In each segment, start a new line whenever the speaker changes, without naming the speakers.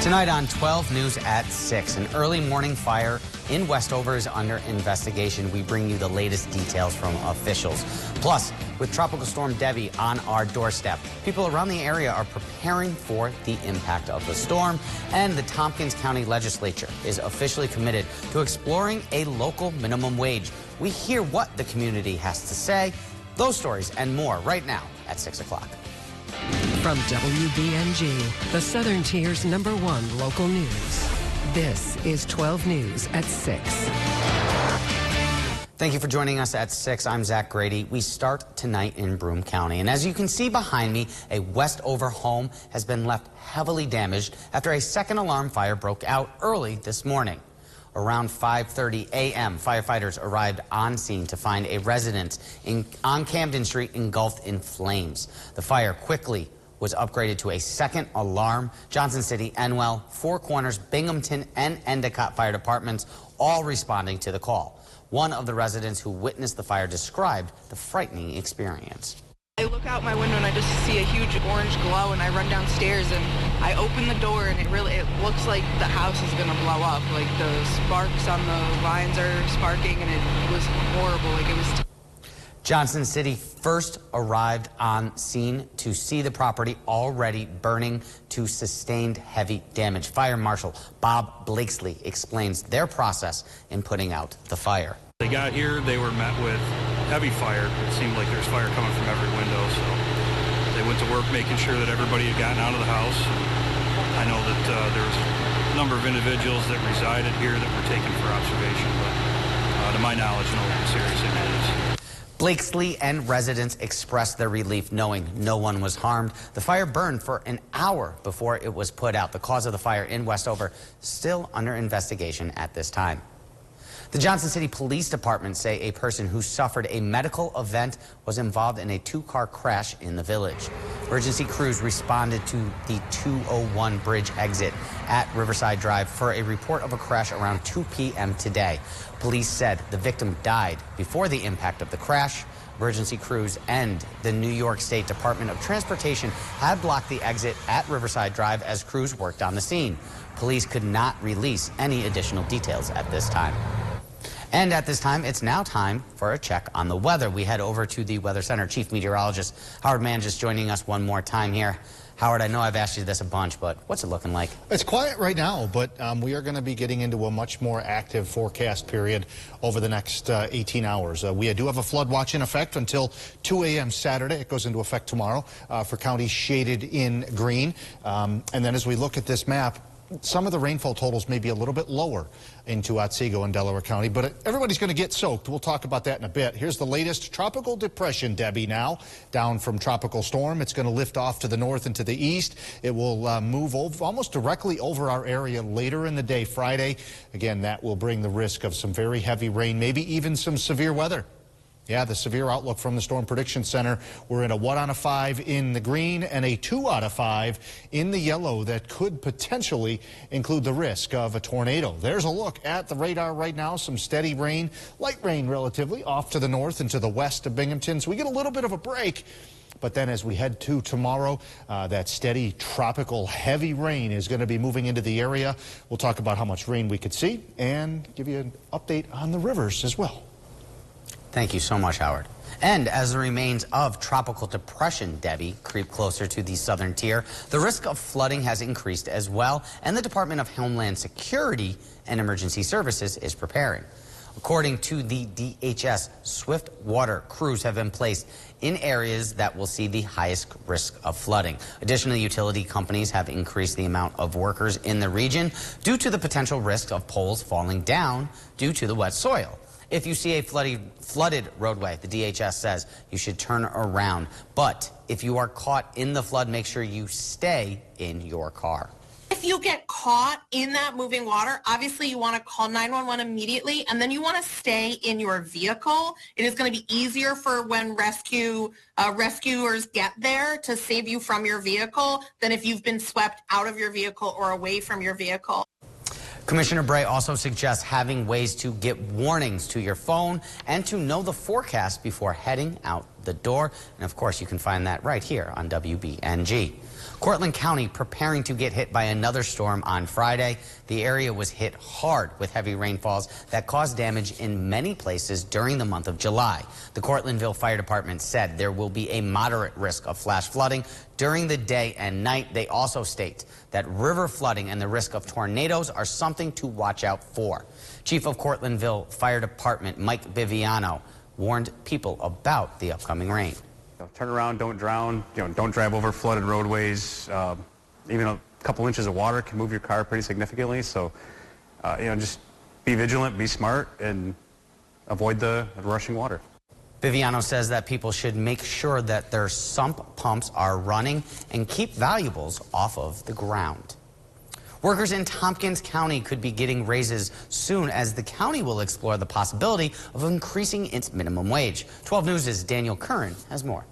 Tonight on 12 News at 6, an early morning fire in Westover is under investigation. We bring you the latest details from officials. Plus, with Tropical Storm Debbie on our doorstep, people around the area are preparing for the impact of the storm, and the Tompkins County Legislature is officially committed to exploring a local minimum wage. We hear what the community has to say. Those stories and more right now at 6 o'clock.
From WBNG, the Southern Tier's #1 local news. This is 12 News at 6.
Thank you for joining us at 6. I'm Zach Grady. We start tonight in Broome County. And as you can see behind me, a Westover home has been left heavily damaged after a second alarm fire broke out early this morning. Around 5:30 a.m., firefighters arrived on scene to find a residence on Camden Street engulfed in flames. The fire quickly was upgraded to a second alarm. Johnson City, Enwell, Four Corners, Binghamton, and Endicott fire departments all responding to the call. One of the residents who witnessed the fire described the frightening experience.
I look out my window and I just see a huge orange glow, and I run downstairs and I open the door, and it looks like the house is gonna blow up. Like the sparks on the lines are sparking, and it was horrible. Like it was.
Johnson City first arrived on scene to see the property already burning to sustained heavy damage. Fire Marshal Bob Blakesley explains their process in putting out the fire.
They got here, they were met with heavy fire. It seemed like there's fire coming from every window, so they went to work making sure that everybody had gotten out of the house. I know that there was a number of individuals that resided here that were taken for observation, but to my knowledge, no serious injuries.
Blakesley and residents expressed their relief knowing no one was harmed. The fire burned for an hour before it was put out. The cause of the fire in Westover still under investigation at this time. The Johnson City Police Department say a person who suffered a medical event was involved in a two-car crash in the village. Emergency crews responded to the 201 bridge exit at Riverside Drive for a report of a crash around 2 p.m. today. Police said the victim died before the impact of the crash. Emergency crews and the New York State Department of Transportation had blocked the exit at Riverside Drive as crews worked on the scene. Police could not release any additional details at this time. And at this time, it's now time for a check on the weather. We head over to the Weather Center. Chief Meteorologist Howard Manges joining us one more time here. Howard, I know I've asked you this a bunch, but what's it looking like?
It's quiet right now, but we are going to be getting into a much more active forecast period over the next 18 hours. We do have a flood watch in effect until 2 a.m. Saturday. It goes into effect tomorrow for counties shaded in green. And then as we look at this map, some of the rainfall totals may be a little bit lower into Otsego and Delaware County, but everybody's going to get soaked. We'll talk about that in a bit. Here's the latest tropical depression, Debbie, now down from tropical storm. It's going to lift off to the north and to the east. It will move almost directly over our area later in the day Friday. Again, that will bring the risk of some very heavy rain, maybe even some severe weather. Yeah, the severe outlook from the Storm Prediction Center. We're in a 1 out of 5 in the green and a 2 out of 5 in the yellow that could potentially include the risk of a tornado. There's a look at the radar right now. Some steady rain, light rain relatively, off to the north and to the west of Binghamton. So we get a little bit of a break. But then as we head to tomorrow, that steady tropical heavy rain is going to be moving into the area. We'll talk about how much rain we could see and give you an update on the rivers as well.
Thank you so much, Howard. And as the remains of tropical depression, Debbie, creep closer to the southern tier, the risk of flooding has increased as well, and the Department of Homeland Security and Emergency Services is preparing. According to the DHS, swift water crews have been placed in areas that will see the highest risk of flooding. Additionally, utility companies have increased the amount of workers in the region due to the potential risk of poles falling down due to the wet soil. If you see a flooded roadway, the DHS says you should turn around. But if you are caught in the flood, make sure you stay in your car.
If you get caught in that moving water, obviously you want to call 911 immediately, and then you want to stay in your vehicle. It is going to be easier for when rescuers get there to save you from your vehicle than if you've been swept out of your vehicle or away from your vehicle.
Commissioner Bray also suggests having ways to get warnings to your phone and to know the forecast before heading out the door. And of course, you can find that right here on WBNG. Cortland County preparing to get hit by another storm on Friday. The area was hit hard with heavy rainfalls that caused damage in many places during the month of July. The Cortlandville Fire Department said there will be a moderate risk of flash flooding during the day and night. They also state that river flooding and the risk of tornadoes are something to watch out for. Chief of Cortlandville Fire Department Mike Viviano warned people about the upcoming rain.
Turn around, don't drown, don't drive over flooded roadways. Even a couple inches of water can move your car pretty significantly. So, just be vigilant, be smart, and avoid the rushing water.
Viviano says that people should make sure that their sump pumps are running and keep valuables off of the ground. Workers in Tompkins County could be getting raises soon as the county will explore the possibility of increasing its minimum wage. 12 News' Daniel Curran has more.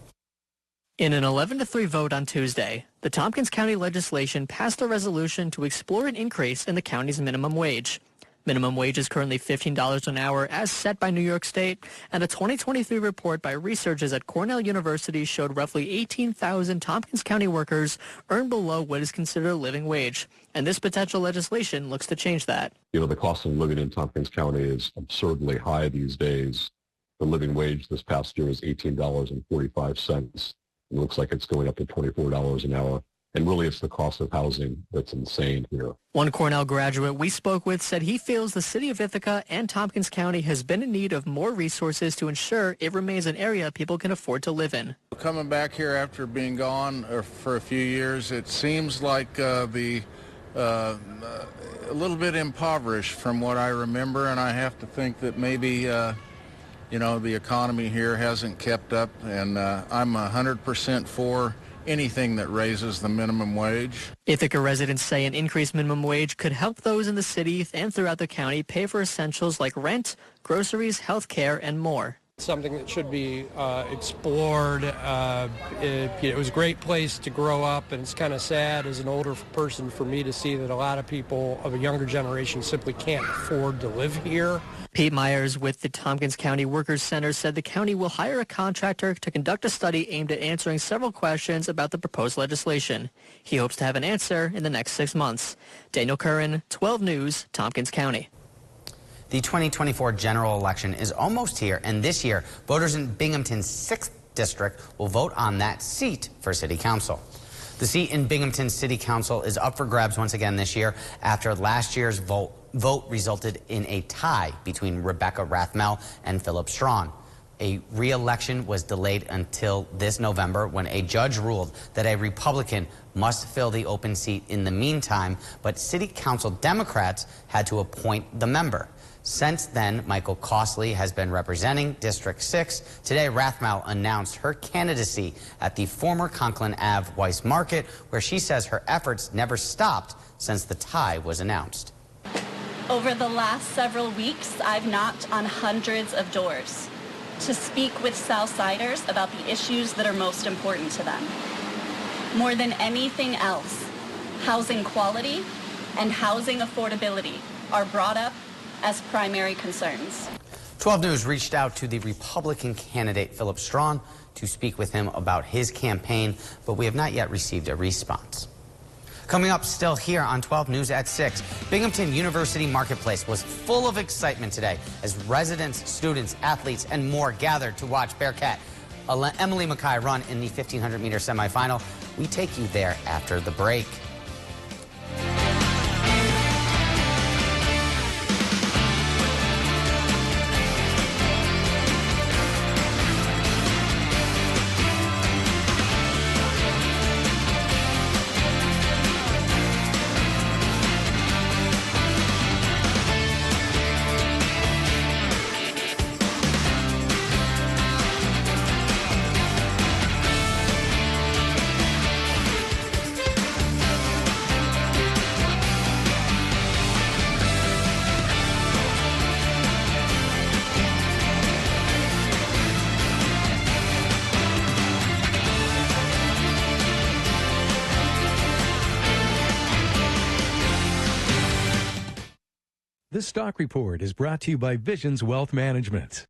In an 11-3 vote on Tuesday, the Tompkins County legislation passed a resolution to explore an increase in the county's minimum wage. Minimum wage is currently $15 an hour as set by New York State, and a 2023 report by researchers at Cornell University showed roughly 18,000 Tompkins County workers earn below what is considered a living wage, and this potential legislation looks to change that.
The cost of living in Tompkins County is absurdly high these days. The living wage this past year was $18.45. It looks like it's going up to $24 an hour. And really, it's the cost of housing that's insane here.
One Cornell graduate we spoke with said he feels the city of Ithaca and Tompkins County has been in need of more resources to ensure it remains an area people can afford to live in.
Coming back here after being gone for a few years, it seems like a little bit impoverished from what I remember, and I have to think that maybe the economy here hasn't kept up, and I'm 100% for anything that raises the minimum wage.
Ithaca residents say an increased minimum wage could help those in the city and throughout the county pay for essentials like rent, groceries, health care, and more.
Something that should be explored. It was a great place to grow up, and it's kind of sad as an older person for me to see that a lot of people of a younger generation simply can't afford to live here.
Pete Myers with the Tompkins County Workers Center said the county will hire a contractor to conduct a study aimed at answering several questions about the proposed legislation. He hopes to have an answer in the next 6 months. Daniel Curran, 12 News, Tompkins County.
The 2024 general election is almost here, and this year, voters in Binghamton's 6th district will vote on that seat for city council. The seat in Binghamton City Council is up for grabs once again this year after last year's vote resulted in a tie between Rebecca Rathmel and Philip Strawn. A re-election was delayed until this November when a judge ruled that a Republican must fill the open seat in the meantime, but City Council Democrats had to appoint the member. Since then, Michael Costley has been representing District 6. Today, Rathmel announced her candidacy at the former Conklin Ave Weiss Market, where she says her efforts never stopped since the tie was announced.
Over the last several weeks, I've knocked on hundreds of doors to speak with Southsiders about the issues that are most important to them. More than anything else, housing quality and housing affordability are brought up as primary concerns.
12 News reached out to the Republican candidate Philip Strawn to speak with him about his campaign, but we have not yet received a response. Coming up still here on 12 News at 6, Binghamton University Marketplace was full of excitement today as residents, students, athletes, and more gathered to watch Bearcat Emily Mackay run in the 1,500-meter semifinal. We take you there after the break.
This stock report is brought to you by Visions Wealth Management.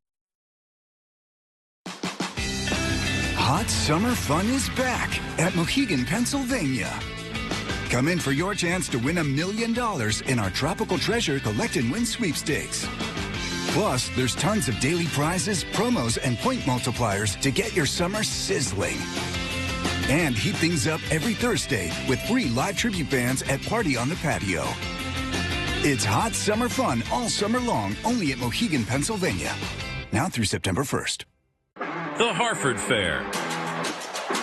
Hot summer fun is back at Mohegan, Pennsylvania. Come in for your chance to win $1 million in our Tropical Treasure Collect and Win sweepstakes. Plus, there's tons of daily prizes, promos, and point multipliers to get your summer sizzling. And heat things up every Thursday with free live tribute bands at Party on the Patio. It's hot summer fun all summer long, only at Mohegan, Pennsylvania. Now through September 1st.
The Harford Fair.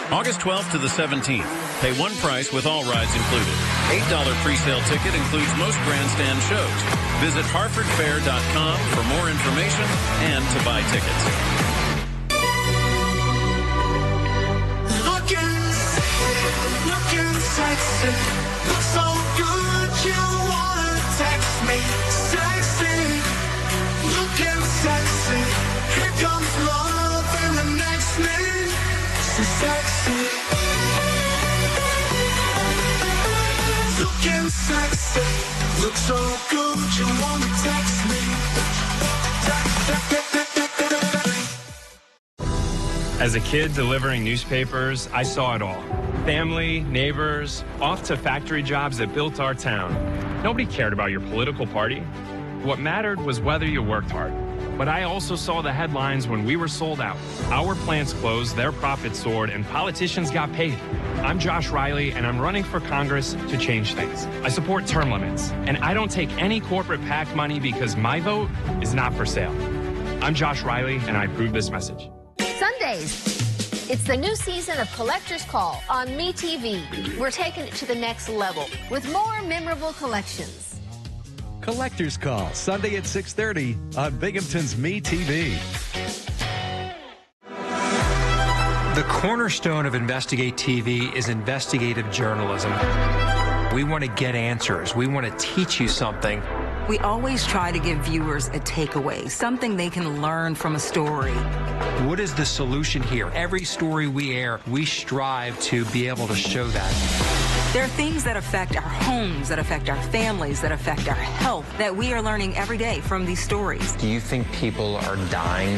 August 12th to the 17th. Pay one price with all rides included. $8 pre-sale ticket includes most grandstand shows. Visit harfordfair.com for more information and to buy tickets.
Looking sexy, look so good you wanna text me. Sexy, looking sexy. Here comes love in the next minute. So sexy. Looking sexy, look so good you wanna text me.
As a kid delivering newspapers, I saw it all. Family, neighbors, off to factory jobs that built our town. Nobody cared about your political party. What mattered was whether you worked hard. But I also saw the headlines when we were sold out. Our plants closed, their profits soared, and politicians got paid. I'm Josh Riley, and I'm running for Congress to change things. I support term limits, and I don't take any corporate PAC money because my vote is not for sale. I'm Josh Riley, and I approve this message.
Sundays. It's the new season of Collector's Call on MeTV. We're taking it to the next level with more memorable collections.
Collector's Call, Sunday at 6:30 on Binghamton's MeTV.
The cornerstone of Investigate TV is investigative journalism. We want to get answers. We want to teach you something.
We always try to give viewers a takeaway, something they can learn from a story.
What is the solution here? Every story we air, we strive to be able to show that.
There are things that affect our homes, that affect our families, that affect our health, that we are learning every day from these stories.
Do you think people are dying?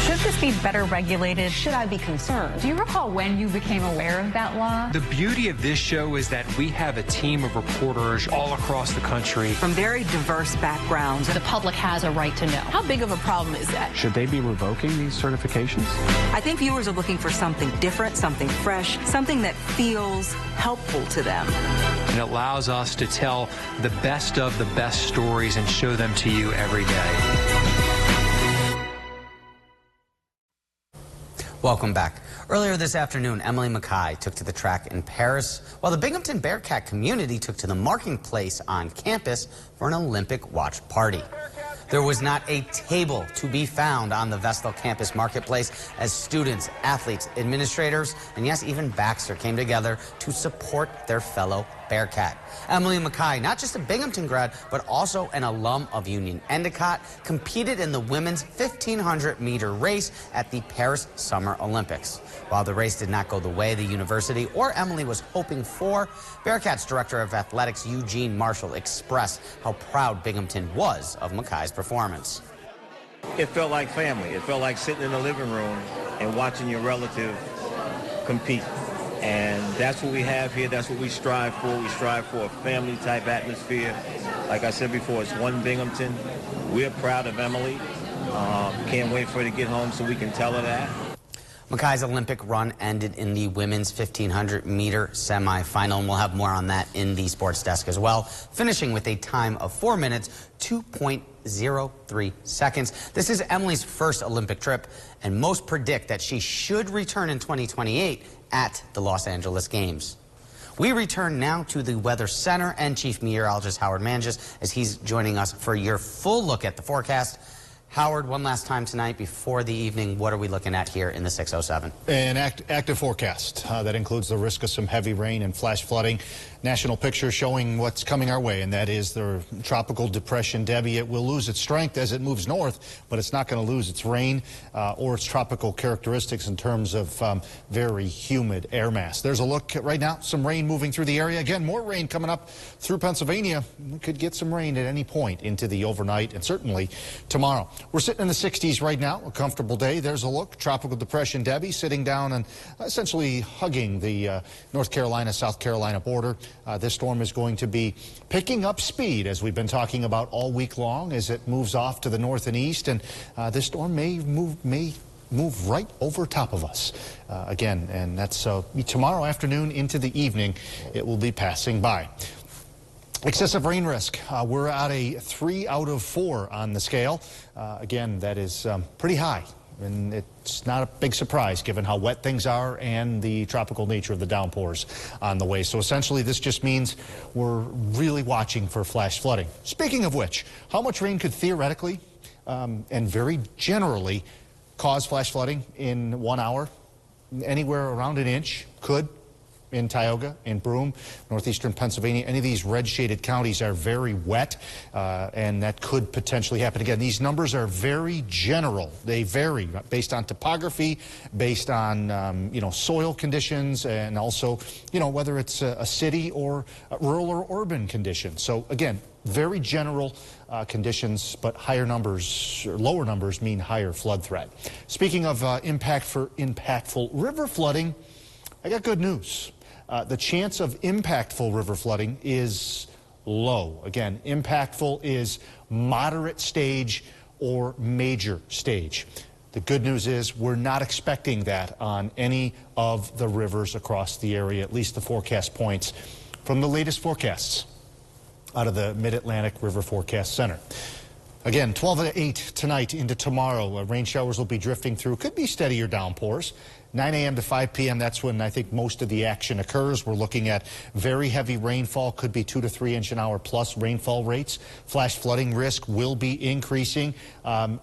Should this be better regulated? Should I be concerned? Do you recall when you became aware of that law?
The beauty of this show is that we have a team of reporters all across the country.
From very diverse backgrounds.
The public has a right to know. How big of a problem is that?
Should they be revoking these certifications?
I think viewers are looking for something different, something fresh, something that feels helpful to them.
And it allows us to tell the best of the best stories and show them to you every day.
Welcome back. Earlier this afternoon, Emily Mackay took to the track in Paris, while the Binghamton Bearcat community took to the marketplace on campus for an Olympic watch party. There was not a table to be found on the Vestal campus marketplace as students, athletes, administrators, and yes, even Baxter came together to support their fellow Bearcat. Emily Mackay, not just a Binghamton grad, but also an alum of Union Endicott, competed in the women's 1,500-meter race at the Paris Summer Olympics. While the race did not go the way the university or Emily was hoping for, Bearcats Director of Athletics Eugene Marshall expressed how proud Binghamton was of Mackay's performance.
It felt like family. It felt like sitting in the living room and watching your relative compete. And that's what we have here. That's what we strive for. We strive for a family-type atmosphere. Like I said before, it's one Binghamton. We're proud of Emily. Can't wait for her to get home so we can tell her that.
Mackay's Olympic run ended in the women's 1,500-meter semifinal, and we'll have more on that in the sports desk as well, finishing with a time of 4 minutes, 2.03 seconds. This is Emily's first Olympic trip, and most predict that she should return in 2028 at the Los Angeles Games. We return now to the Weather Center and Chief Meteorologist Howard Manges as he's joining us for your full look at the forecast. Howard, one last time tonight before the evening, what are we looking at here in the 607?
An active forecast that includes the risk of some heavy rain and flash flooding. national picture showing what's coming our way, and that is the tropical depression Debbie. It will lose its strength as it moves north, but it's not going to lose its rain or its tropical characteristics in terms of very humid air mass. There's a look right now, some rain moving through the area. Again, more rain coming up through Pennsylvania. We could get some rain at any point into the overnight and certainly tomorrow. We're sitting in the 60s right now, a comfortable day. There's a look, tropical depression Debbie sitting down and essentially hugging the North Carolina, South Carolina border. This storm is going to be picking up speed, as we've been talking about all week long, as it moves off to the north and east, and this storm may move right over top of us again, and that's tomorrow afternoon into the evening. It will be passing by. Excessive rain risk. We're at a 3 out of 4 on the scale. Again, that is pretty high. And it's not a big surprise given how wet things are and the tropical nature of the downpours on the way. So essentially this just means we're really watching for flash flooding. Speaking of which, how much rain could theoretically and very generally cause flash flooding in 1 hour? Anywhere around an inch could. In Tioga, in Broome, northeastern Pennsylvania. Any of these red shaded counties are very wet, and that could potentially happen. Again, these numbers are very general. They vary based on topography, based on soil conditions, and also whether it's a city or a rural or urban condition. So again, very general conditions, but higher numbers or lower numbers mean higher flood threat. Speaking of impactful river flooding, I got good news. The chance of impactful river flooding is low. Again, impactful is moderate stage or major stage. The good news is we're not expecting that on any of the rivers across the area, at least the forecast points from the latest forecasts out of the Mid-Atlantic River Forecast Center. Again, 12 to 8 tonight into tomorrow. Rain showers will be drifting through. Could be steadier downpours. 9 a.m. to 5 p.m., that's when I think most of the action occurs. We're looking at very heavy rainfall, could be 2 to 3 inch an hour plus rainfall rates. Flash flooding risk will be increasing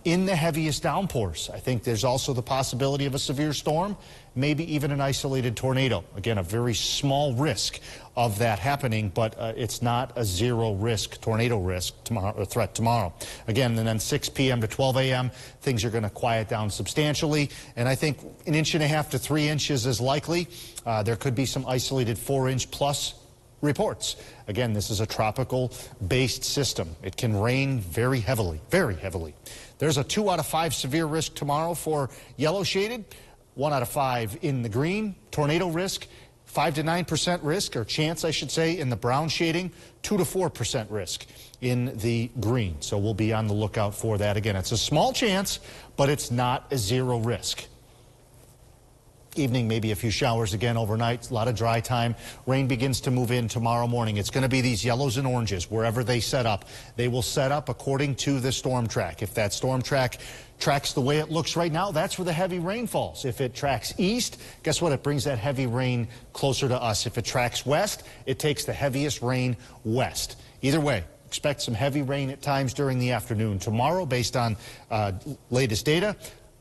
in the heaviest downpours. I think there's also the possibility of a severe storm, maybe even an isolated tornado. Again, a very small risk of that happening, but it's not a zero risk tornado risk tomorrow or threat tomorrow. Again, and then 6 p.m. to 12 a.m., things are going to quiet down substantially, and I think 1.5 to 3 inches is likely. There could be some isolated 4-inch plus reports. Again, this is a tropical based system. It can rain very heavily, very heavily. There's a 2 out of 5 severe risk tomorrow for yellow shaded, 1 out of 5 in the green. Tornado risk, 5 to 9% risk, or chance I should say, in the brown shading, 2 to 4% risk in the green. So we'll be on the lookout for that. Again, it's a small chance, but it's not a zero risk. Evening, maybe a few showers again overnight, a lot of dry time. Rain begins to move in tomorrow morning. It's going to be these yellows and oranges wherever they set up. They will set up according to the storm track. If that storm track tracks the way it looks right now, that's where the heavy rain falls. If it tracks east, guess what? It brings that heavy rain closer to us. If it tracks west, it takes the heaviest rain west. Either way, expect some heavy rain at times during the afternoon tomorrow based on latest data.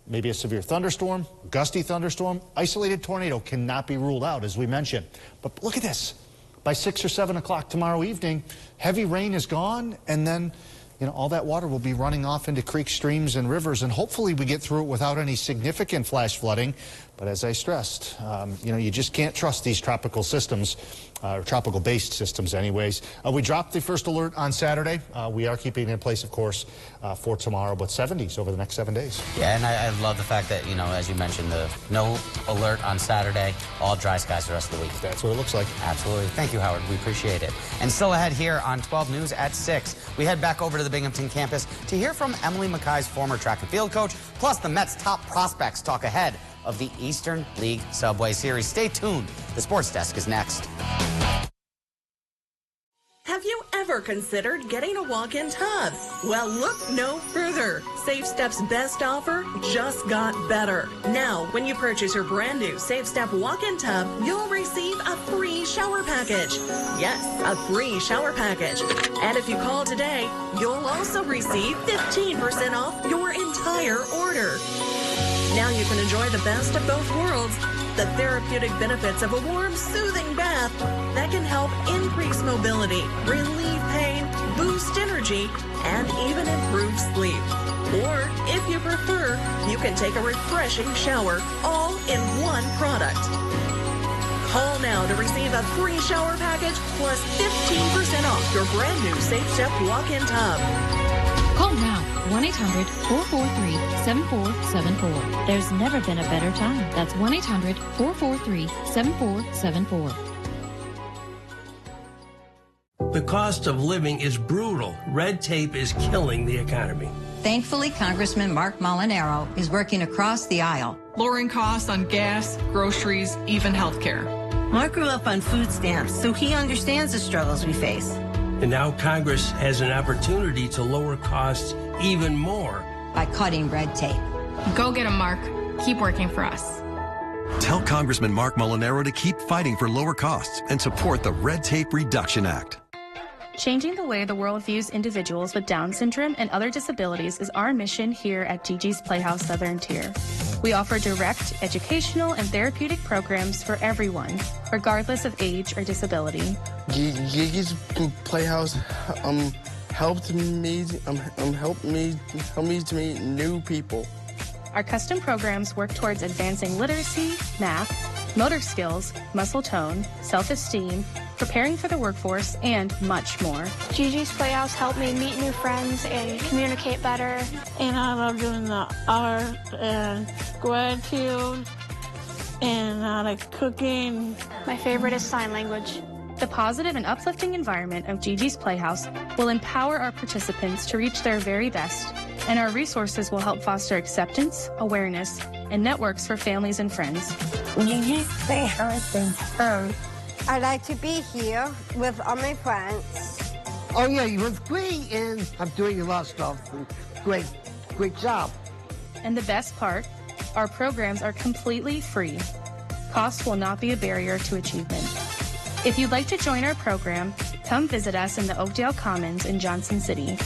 Maybe a severe thunderstorm, gusty thunderstorm, isolated tornado cannot be ruled out, as we mentioned. But look at this. By 6 or 7 o'clock tomorrow evening, heavy rain is gone, and then all that water will be running off into creeks, streams, and rivers, and hopefully we get through it without any significant flash flooding. But as I stressed, you just can't trust these tropical systems, or tropical-based systems anyways. We dropped the first alert on Saturday. We are keeping it in place, of course, for tomorrow, but 70s over the next 7 days.
Yeah, and I love the fact that, as you mentioned, the no alert on Saturday, all dry skies the rest of the week.
That's what it looks like.
Absolutely. Thank you, Howard. We appreciate it. And still ahead here on 12 News at 6, we head back over to the Binghamton campus to hear from Emily Mackay's former track and field coach, plus the Mets' top prospects talk ahead of the Eastern League Subway Series. Stay tuned. The Sports Desk is next.
Have you ever considered getting a walk-in tub? Well, look no further. Safe Step's best offer just got better. Now, when you purchase your brand new Safe Step walk-in tub, you'll receive a free shower package. Yes, a free shower package. And if you call today, you'll also receive 15% off your entire order. Now you can enjoy the best of both worlds the therapeutic benefits of a warm, soothing bath that can help increase mobility, relieve pain, boost energy, and even improve sleep. Or, if you prefer, you can take a refreshing shower, all in one product. Call now to receive a free shower package plus 15% off your brand new Safe Step walk-in tub.
Call now, 1-800-443-7474. There's never been a better time. That's 1-800-443-7474.
The cost of living is brutal. Red tape is killing the economy.
Thankfully, Congressman Mark Molinaro is working across the aisle,
lowering costs on gas, groceries, even health care.
Mark grew up on food stamps, so he understands the struggles we face.
And now Congress has an opportunity to lower costs even more
by cutting red tape.
Go get him, Mark. Keep working for us.
Tell Congressman Mark Molinaro to keep fighting for lower costs and support the Red Tape Reduction Act.
Changing the way the world views individuals with Down syndrome and other disabilities is our mission here at Gigi's Playhouse Southern Tier. We offer direct, educational, and therapeutic programs for everyone, regardless of age or disability.
Gigi's Playhouse helped me to meet new people.
Our custom programs work towards advancing literacy, math, motor skills, muscle tone, self-esteem, preparing for the workforce, and much more.
Gigi's Playhouse helped me meet new friends and communicate better.
And I love doing the art and gratitude, and I like cooking.
My favorite is sign language.
The positive and uplifting environment of Gigi's Playhouse will empower our participants to reach their very best, and our resources will help foster acceptance, awareness, and networks for families and friends.
Gigi's Playhouse is fun.
I like to be here with all my friends.
Oh yeah, it was great, and I'm doing a lot of stuff. Great job.
And the best part, our programs are completely free. Cost will not be a barrier to achievement. If you'd like to join our program, come visit us in the Oakdale Commons in Johnson City.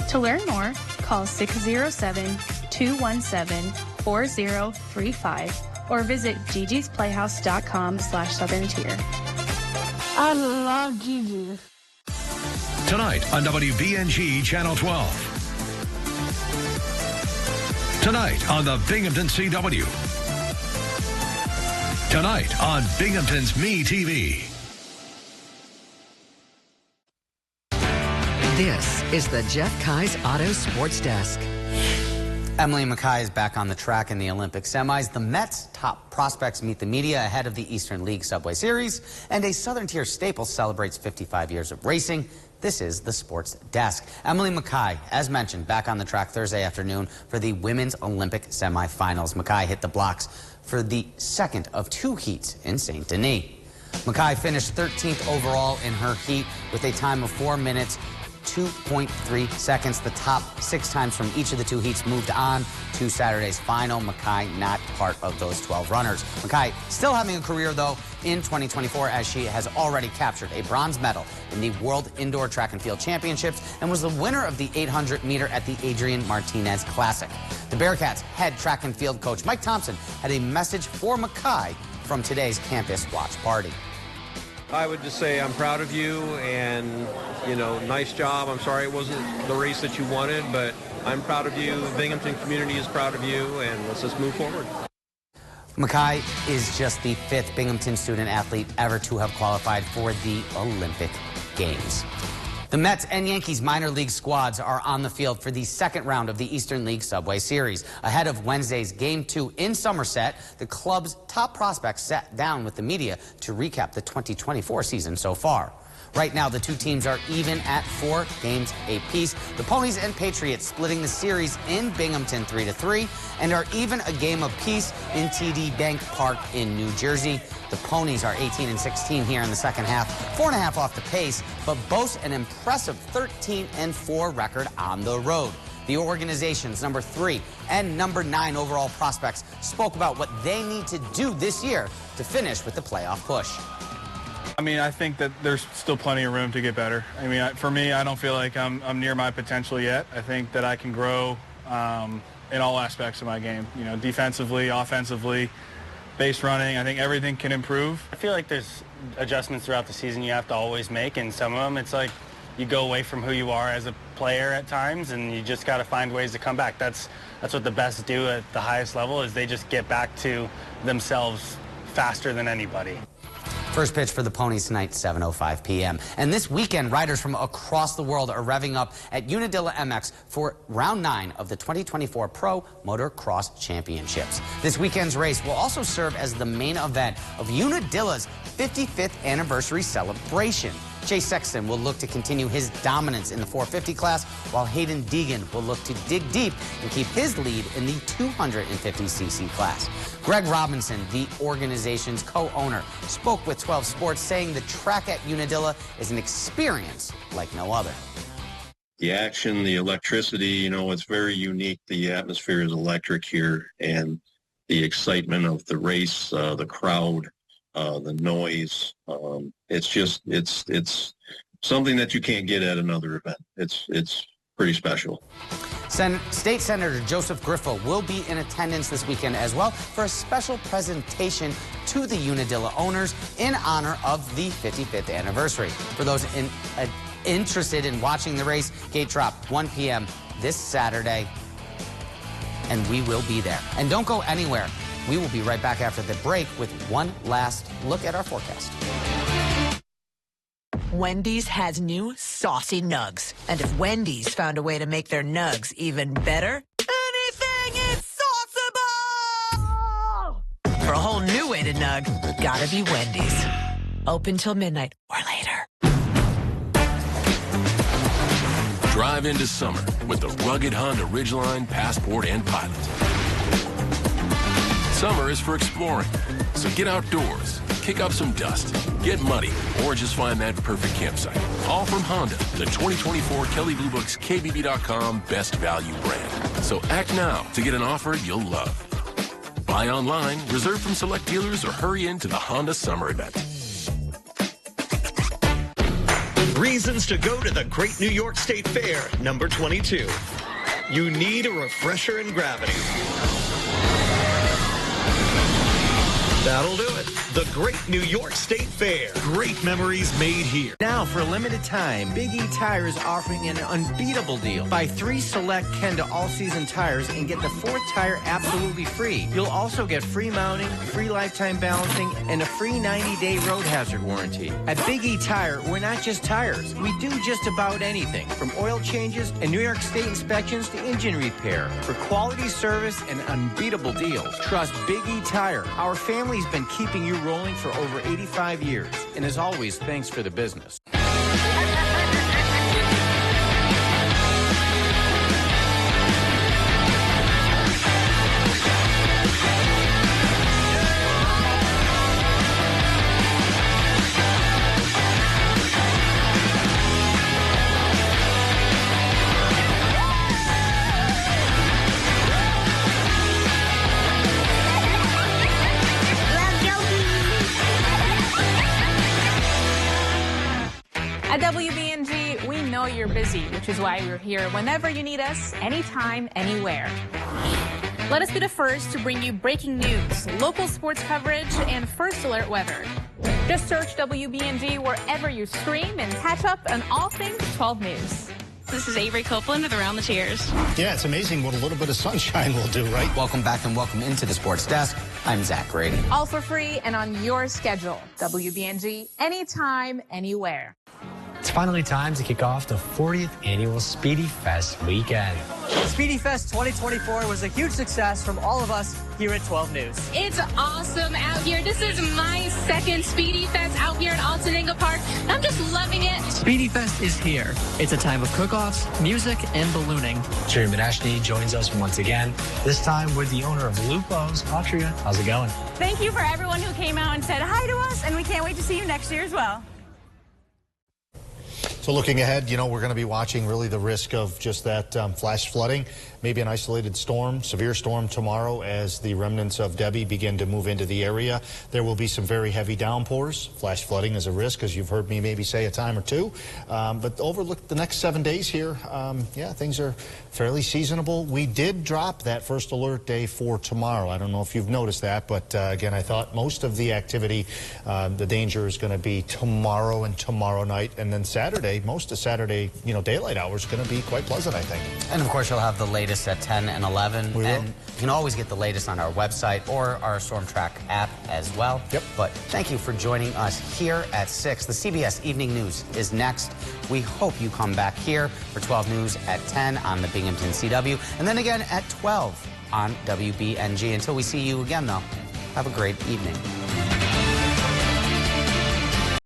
To learn more, call 607-217-4035 or visit gigisplayhouse.com/Southern Tier.
I love Gigi's.
Tonight on WBNG Channel 12. Tonight on the Binghamton CW. Tonight on Binghamton's Me TV.
This is the Jeff Kai's Auto Sports Desk.
Emily Mackay is back on the track in the Olympic semis. The Mets' top prospects meet the media ahead of the Eastern League Subway Series, and a Southern Tier staple celebrates 55 years of racing. This is the Sports Desk. Emily Mackay, as mentioned, back on the track Thursday afternoon for the Women's Olympic semifinals. Mackay hit the blocks for the second of two heats in St. Denis. Mackay finished 13th overall in her heat with a time of 4 minutes, 2.3 seconds. The top 6 times from each of the two heats moved on to Saturday's final. Mackay not part of those 12 runners. Mackay still having a career, though, in 2024, as she has already captured a bronze medal in the World Indoor Track and Field Championships and was the winner of the 800-meter at the Adrian Martinez Classic. The Bearcats' head track and field coach, Mike Thompson, had a message for Mackay from today's campus watch party.
I would just say I'm proud of you, and, you know, nice job. I'm sorry it wasn't the race that you wanted, but I'm proud of you. The Binghamton community is proud of you, and let's just move forward.
Mackay is just the 5th Binghamton student athlete ever to have qualified for the Olympic Games. The Mets and Yankees minor league squads are on the field for the second round of the Eastern League Subway Series. Ahead of Wednesday's Game 2 in Somerset, the club's top prospects sat down with the media to recap the 2024 season so far. Right now, the two teams are even at 4 games apiece. The Ponies and Patriots splitting the series in Binghamton 3-3 and are even a game apiece in TD Bank Park in New Jersey. The Ponies are 18-16 here in the second half, 4.5 off the pace, but boast an impressive 13-4 record on the road. The organization's number 3 and number 9 overall prospects spoke about what they need to do this year to finish with the playoff push.
I mean, I think that there's still plenty of room to get better. I mean, for me, I don't feel like I'm near my potential yet. I think that I can grow in all aspects of my game. You know, defensively, offensively, base running. I think everything can improve.
I feel like there's adjustments throughout the season you have to always make, and some of them it's like you go away from who you are as a player at times, and you just got to find ways to come back. That's what the best do at the highest level, is they just get back to themselves faster than anybody.
First pitch for the Ponies tonight, 7:05 p.m. And this weekend, riders from across the world are revving up at Unadilla MX for round 9 of the 2024 Pro Motocross Championships. This weekend's race will also serve as the main event of Unadilla's 55th anniversary celebration. Chase Sexton will look to continue his dominance in the 450 class, while Hayden Deegan will look to dig deep and keep his lead in the 250cc class. Greg Robinson, the organization's co-owner, spoke with 12 Sports, saying the track at Unadilla is an experience like no other.
The action, the electricity, you know, it's very unique. The atmosphere is electric here, and the excitement of the race, the crowd, the noise, it's something that you can't get at another event. It's pretty special.
State Senator Joseph Griffo will be in attendance this weekend as well for a special presentation to the Unadilla owners in honor of the 55th anniversary. For those interested in watching the race, gate drop 1 p.m. this Saturday, and we will be there. And don't go anywhere. We will be right back after the break with one last look at our forecast.
Wendy's has new saucy nugs. And if Wendy's found a way to make their nugs even better, anything is sauceable! For a whole new way to nug, gotta be Wendy's. Open till midnight or later.
Drive into summer with the rugged Honda Ridgeline, Passport, and Pilot. Summer is for exploring, so get outdoors, kick up some dust, get muddy, or just find that perfect campsite. All from Honda, the 2024 Kelley Blue Book's KBB.com Best Value brand. So act now to get an offer you'll love. Buy online, reserve from select dealers, or hurry into the Honda Summer event.
Reasons to go to the Great New York State Fair, number 22. You need a refresher in gravity. That'll do it. The Great New York State Fair. Great memories made here.
Now, for a limited time, Big E Tire is offering an unbeatable deal. Buy 3 select Kenda all-season tires and get the 4th tire absolutely free. You'll also get free mounting, free lifetime balancing, and a free 90-day road hazard warranty. At Big E Tire, we're not just tires. We do just about anything, from oil changes and New York State inspections to engine repair. For quality service and unbeatable deals, trust Big E Tire. Our family's been keeping you rolling for over 85 years. And as always, thanks for the business.
At WBNG, we know you're busy, which is why we're here whenever you need us, anytime, anywhere. Let us be the first to bring you breaking news, local sports coverage, and first alert weather. Just search WBNG wherever you stream and catch up on all things 12 News.
This is Avery Copeland with Around the Cheers.
Yeah, it's amazing what a little bit of sunshine will do, right?
Welcome back and welcome into the Sports Desk. I'm Zach Grady.
All for free and on your schedule. WBNG, anytime, anywhere.
It's finally time to kick off the 40th annual Speedy Fest weekend.
Speedy Fest 2024 was a huge success from all of us here at 12 News.
It's awesome out here. This is my second Speedy Fest out here in Altoninga Park. I'm just loving it.
Speedy Fest is here. It's a time of cook-offs, music, and ballooning.
Jerry Menashny joins us once again, this time with the owner of Lupo's. Autria, how's it going?
Thank you for everyone who came out and said hi to us, and we can't wait to see you next year as well.
So looking ahead, we're going to be watching really the risk of just that flash flooding, maybe an isolated storm, severe storm tomorrow as the remnants of Debbie begin to move into the area. There will be some very heavy downpours. Flash flooding is a risk, as you've heard me maybe say a time or two. But overlook the next 7 days here. Yeah, things are fairly seasonable. We did drop that first alert day for tomorrow. I don't know if you've noticed that, but again, I thought most of the activity, the danger is going to be tomorrow and tomorrow night, and then Saturday. Most of Saturday, daylight hours are going to be quite pleasant, I think.
And of course, you'll have the latest at 10 and 11.
We will.
And you can always get the latest on our website or our Storm Track app as well.
Yep.
But thank you for joining us here at 6. The CBS Evening News is next. We hope you come back here for 12 News at 10 on the Binghamton CW, and then again at 12 on WBNG. Until we see you again, though, have a great evening.